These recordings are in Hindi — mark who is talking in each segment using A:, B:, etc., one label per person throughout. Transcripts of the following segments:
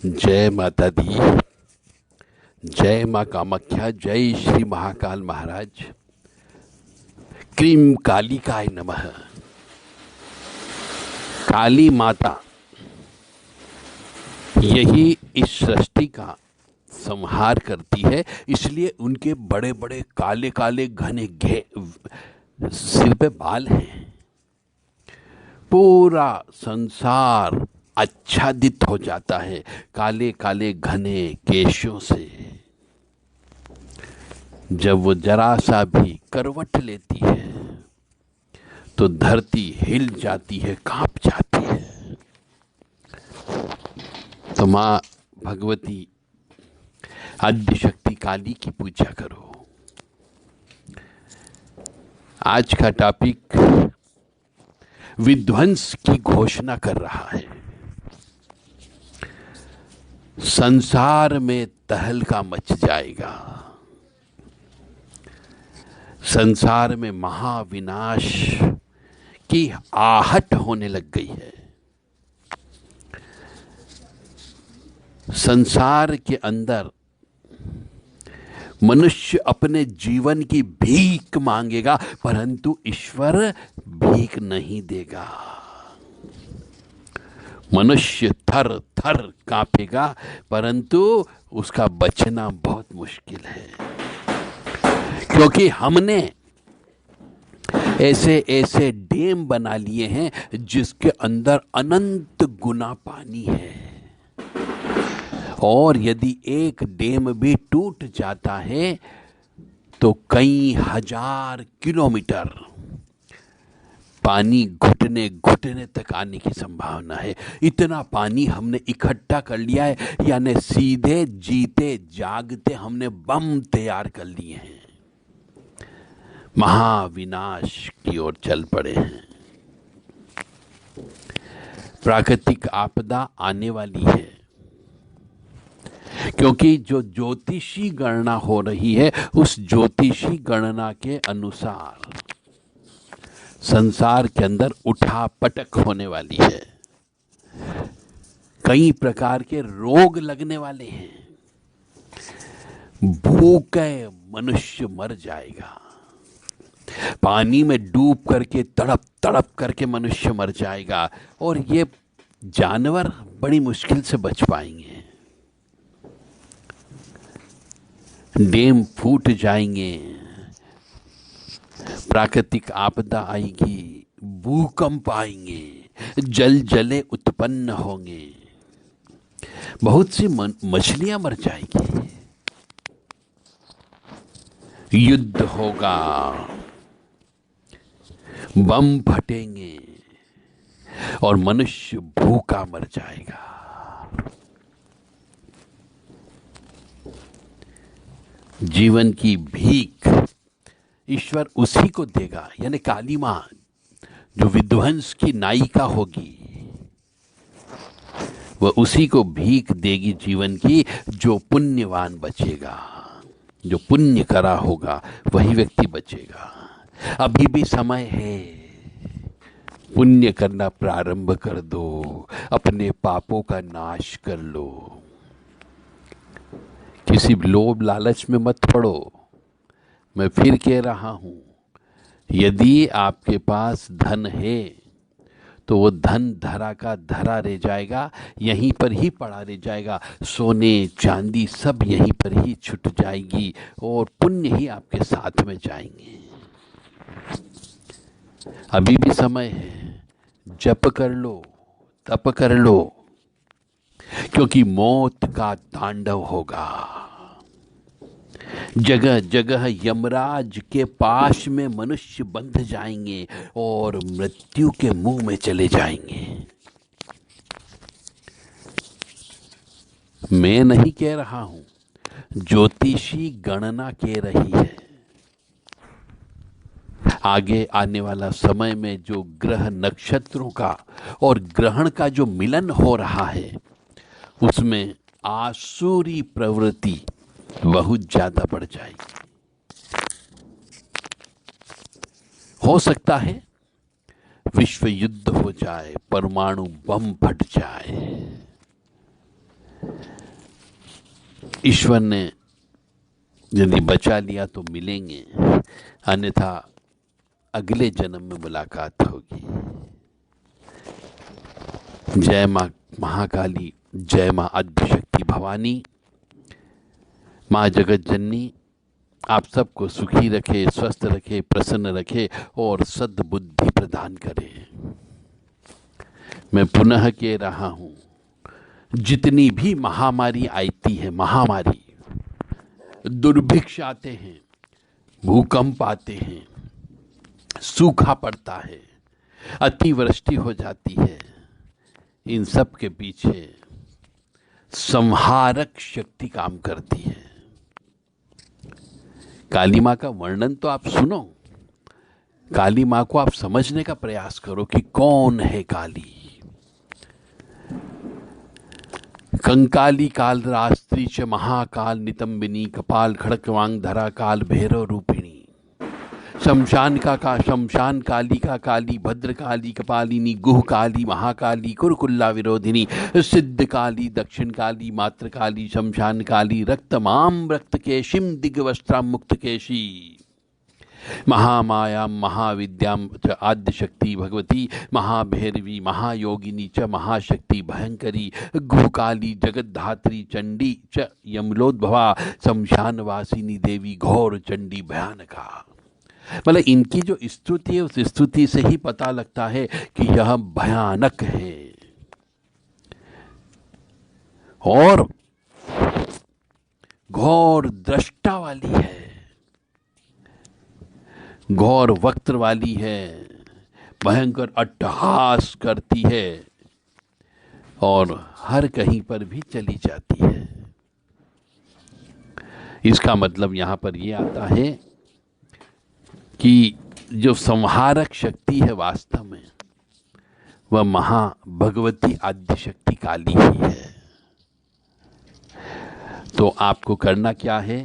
A: जय माता दी। जय माँ कामाख्या। जय श्री महाकाल महाराज। क्रीम कालिकाय नमः। काली माता यही इस सृष्टि का संहार करती है, इसलिए उनके बड़े बड़े काले काले घने सिर पे बाल हैं। पूरा संसार आच्छादित हो जाता है काले काले घने केशों से। जब वो जरा सा भी करवट लेती है तो धरती हिल जाती है, कांप जाती है। तो माँ भगवती आद्य शक्ति काली की पूजा करो। आज का टॉपिक विध्वंस की घोषणा कर रहा है। संसार में तहलका मच जाएगा। संसार में महाविनाश की आहट होने लग गई है। संसार के अंदर मनुष्य अपने जीवन की भीख मांगेगा, परंतु ईश्वर भीख नहीं देगा। मनुष्य थर थर कांपेगा, परंतु उसका बचना बहुत मुश्किल है, क्योंकि हमने ऐसे ऐसे डैम बना लिए हैं जिसके अंदर अनंत गुना पानी है। और यदि एक डैम भी टूट जाता है तो कई हजार किलोमीटर पानी घुटने घुटने तक आने की संभावना है। इतना पानी हमने इकट्ठा कर लिया है, यानी सीधे जीते जागते हमने बम तैयार कर लिए हैं। महाविनाश की ओर चल पड़े हैं। प्राकृतिक आपदा आने वाली है, क्योंकि जो ज्योतिषी गणना हो रही है उस ज्योतिषी गणना के अनुसार संसार के अंदर उठा पटक होने वाली है। कई प्रकार के रोग लगने वाले हैं। भूखे मनुष्य मर जाएगा। पानी में डूब करके तड़प तड़प करके मनुष्य मर जाएगा, और ये जानवर बड़ी मुश्किल से बच पाएंगे। डैम फूट जाएंगे, प्राकृतिक आपदा आएगी, भूकंप आएंगे, जल जले उत्पन्न होंगे, बहुत सी मछलियां मर जाएगी, युद्ध होगा, बम फटेंगे और मनुष्य भूखा मर जाएगा। जीवन की भीख ईश्वर उसी को देगा, यानी काली मां जो विध्वंस की नायिका होगी वह उसी को भीख देगी जीवन की, जो पुण्यवान बचेगा। जो पुण्य करा होगा वही व्यक्ति बचेगा। अभी भी समय है, पुण्य करना प्रारंभ कर दो, अपने पापों का नाश कर लो। किसी लोभ लालच में मत पड़ो। मैं फिर कह रहा हूं, यदि आपके पास धन है तो वो धन धरा का धरा रह जाएगा, यहीं पर ही पड़ा रह जाएगा। सोने चांदी सब यहीं पर ही छुट जाएगी और पुण्य ही आपके साथ में जाएंगे। अभी भी समय है, जप कर लो, तप कर लो, क्योंकि मौत का तांडव होगा। जगह जगह यमराज के पाश में मनुष्य बंध जाएंगे और मृत्यु के मुंह में चले जाएंगे। मैं नहीं कह रहा हूं, ज्योतिषी गणना कह रही है। आगे आने वाला समय में जो ग्रह नक्षत्रों का और ग्रहण का जो मिलन हो रहा है, उसमें आसुरी प्रवृत्ति बहुत ज्यादा बढ़ जाएगी। हो सकता है विश्व युद्ध हो जाए, परमाणु बम फट जाए। ईश्वर ने यदि बचा लिया तो मिलेंगे, अन्यथा अगले जन्म में मुलाकात होगी। जय माँ महाकाली, जय माँ आद्यशक्ति भवानी। माँ जगत जननी आप सबको सुखी रखे, स्वस्थ रखे, प्रसन्न रखे और सद्बुद्धि प्रदान करे। मैं पुनः कह रहा हूं, जितनी भी महामारी आती है, महामारी, दुर्भिक्ष आते हैं, भूकंप आते हैं, सूखा पड़ता है, अतिवृष्टि हो जाती है, इन सब के पीछे संहारक शक्ति काम करती है। काली माँ का वर्णन तो आप सुनो, काली माँ को आप समझने का प्रयास करो कि कौन है काली। कंकाली काल रात्रि च महाकाल नितंबिनी कपाल खड़कवांग धरा काल भैरव रूपिणी। शमशान शमशान काली का काली, भद्र काली कपालिनी, गुह काली महाकाली, कुरकुल्ला विरोधिनी, सिद्ध काली, दक्षिण काली, मात्र काली, शमशान काली, रक्तमाम रक्त केशिम दिग्वस्त्राम मुक्त केशी, महामाया महाविद्याम च आद्यशक्ति भगवती, महाभैरवी महायोगिनी च महाशक्ति भयंकरी, गुहकाली जगद्धात्री चंडी च यमलोद्भवा, शमशानवासिनी देवी घोर चंडी भयानका। मतलब इनकी जो स्तुति है उस स्तुति से ही पता लगता है कि यह भयानक है और घोर दृष्टा वाली है, घोर वक्त्र वाली है, भयंकर अट्टहास करती है और हर कहीं पर भी चली जाती है। इसका मतलब यहां पर यह आता है कि जो संहारक शक्ति है वास्तव में वह महाभगवती आद्यशक्ति काली ही है। तो आपको करना क्या है?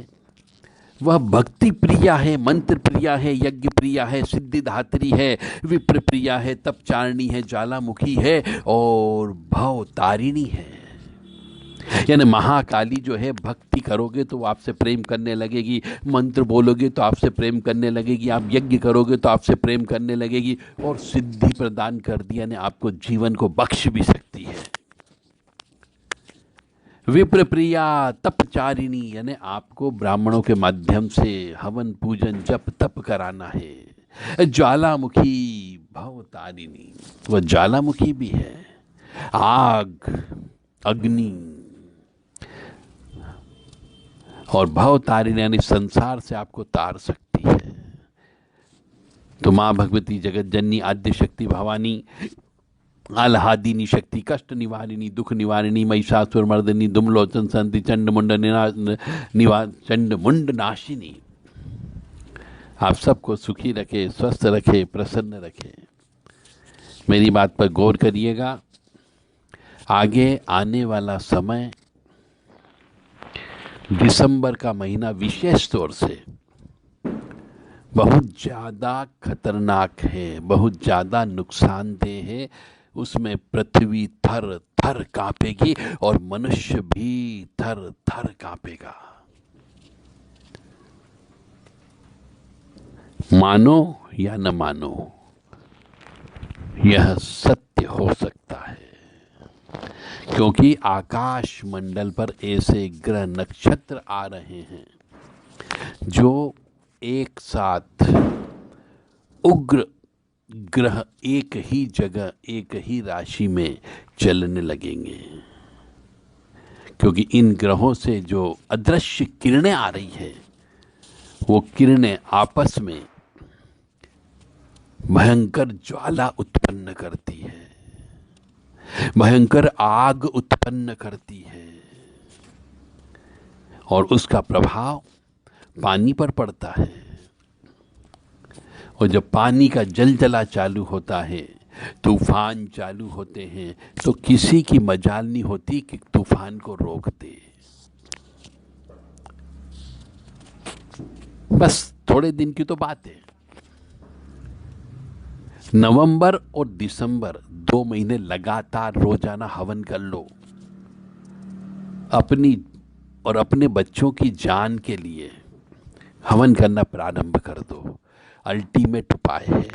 A: वह भक्ति प्रिया है, मंत्र प्रिया है, यज्ञ प्रिया है, सिद्धिदात्री है, विप्र प्रिया है, तपचारिणी है, ज्वालामुखी है और भव तारिणी है। यानी महाकाली जो है, भक्ति करोगे तो आपसे प्रेम करने लगेगी, मंत्र बोलोगे तो आपसे प्रेम करने लगेगी, आप यज्ञ करोगे तो आपसे प्रेम करने लगेगी और सिद्धि प्रदान कर दी, यानी आपको जीवन को बख्श भी सकती है। विप्र प्रिया तपचारिणी, यानी आपको ब्राह्मणों के माध्यम से हवन पूजन जप तप कराना है। ज्वालामुखी भवतारिणी, वह ज्वालामुखी भी है, आग अग्नि और भवतारिणी यानी संसार से आपको तार सकती है। तो माँ भगवती जगत जननी आद्यशक्ति भवानी आह्लादिनी शक्ति, कष्ट निवारिणी, दुख निवारिणी, महिषासुर मर्दिनी, दुमलोचन संति, चंड मुंड नाशिनी आप सबको सुखी रखे, स्वस्थ रखे, प्रसन्न रखे। मेरी बात पर गौर करिएगा। आगे आने वाला समय दिसंबर का महीना विशेष तौर से बहुत ज़्यादा खतरनाक है, बहुत ज़्यादा नुकसानदेह है। उसमें पृथ्वी थर थर कांपेगी और मनुष्य भी थर थर कांपेगा। मानो या न मानो, यह सत्य हो सकता है, क्योंकि आकाश मंडल पर ऐसे ग्रह नक्षत्र आ रहे हैं जो एक साथ उग्र ग्रह एक ही जगह एक ही राशि में चलने लगेंगे, क्योंकि इन ग्रहों से जो अदृश्य किरणें आ रही है वो किरणें आपस में भयंकर ज्वाला उत्पन्न करती है, भयंकर आग उत्पन्न करती है और उसका प्रभाव पानी पर पड़ता है। और जब पानी का जलजला चालू होता है, तूफान चालू होते हैं, तो किसी की मजाल नहीं होती कि तूफान को रोक दे। बस थोड़े दिन की तो बात है। नवंबर और दिसंबर 2 महीने लगातार रोजाना हवन कर लो, अपनी और अपने बच्चों की जान के लिए हवन करना प्रारंभ कर दो। अल्टीमेट उपाय है।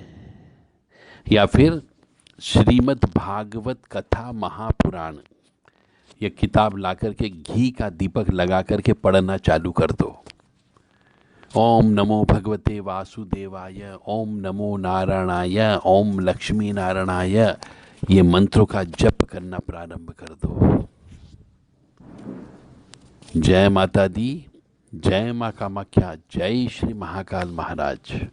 A: या फिर श्रीमद् भागवत कथा महापुराण, ये किताब ला करके घी का दीपक लगा करके पढ़ना चालू कर दो। ओम नमो भगवते वासुदेवाय, ओम नमो नारायणाय, ओम लक्ष्मी नारायणाय, ये मंत्रों का जप करना प्रारंभ कर दो। जय माता दी, जय मां कामाख्या, जय श्री महाकाल महाराज।